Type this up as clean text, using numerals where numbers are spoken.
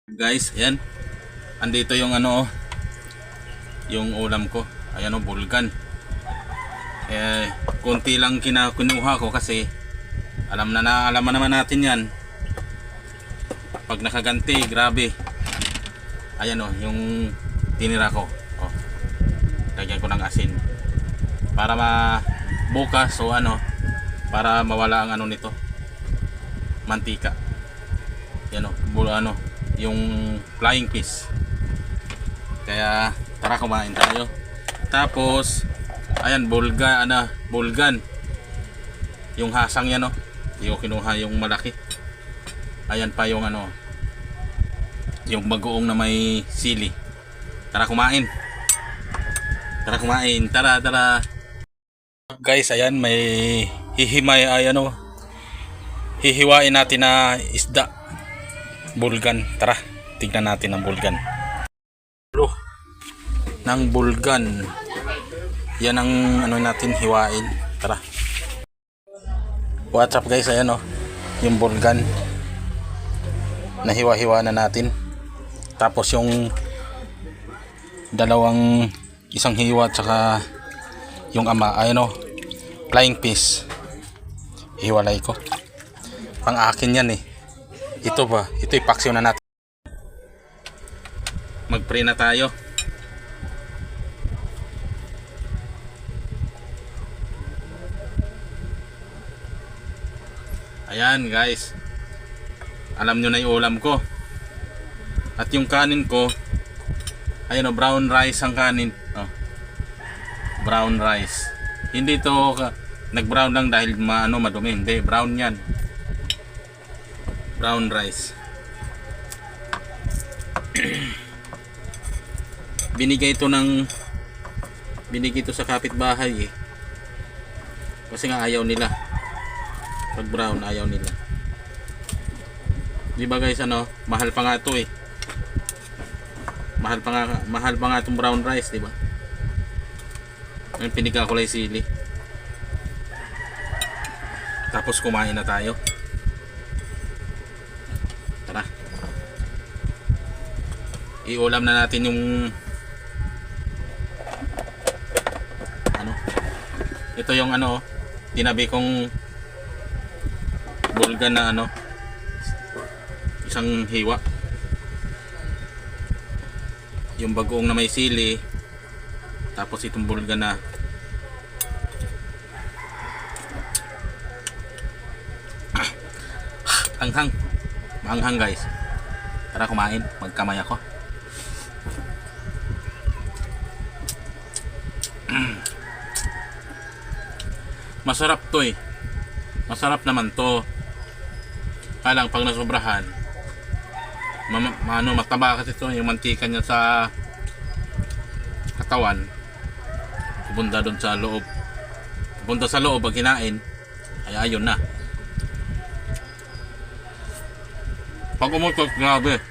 Guys, ayan. Andito yung yung ulam ko. Ayan bulgan. Konti lang kinuha ko kasi alam naman natin yan. Pag nakaganti, grabe. Ayan yung tinira ko. Lagyan ko ng asin. Para bukas para mawala ang nito. Mantika. Yan yung flying fish. Kaya tara kumain tayo. Tapos ayan bulgan. Yung hasang yan Hindi ko kinuha yung malaki. Ayan pa yung yung bagoong na may sili. Tara kumain. Tara. Guys, ayan may hihiwain natin na isda. Bulgan. Tara, tignan natin ang bulgan. Ng bulgan. Yan ang natin hiwain. Tara. What's up guys, ayan yung bulgan. Nahiwa-hiwa na natin. Tapos yung isang hiwa at saka yung ama, flying fish. Hiwalay ko. Pang akin yan Ito ipaksiw na natin. Mag-pray na tayo. Ayan guys. Alam nyo na yung ulam ko. At yung kanin ko, brown rice ang kanin. Brown rice. Hindi to nag-brown lang dahil madumi. Hindi, brown yan. Brown rice. Binigay ito sa kapitbahay kasi nga ayaw nila. Pag brown ayaw nila. Di ba guys, mahal pa nga ito mahal pa nga itong brown rice, di ba? Ngayon piniga ko lang sili. Tapos kumain na tayo. Tara. Iulam na natin yung ito yung tinabi kong bulgan na isang hiwa. Yung bagoong na may sili. Tapos itong bulgan na maanghang guys. Tara kumain, magkamay ako. Masarap to Masarap naman to. Kalang pag nasobrahan mataba kasi ito yung mantika niya sa katawan. Pupunta doon sa loob. Pupunta sa loob pag kinain ay ayun na. Pag umutot, grabe.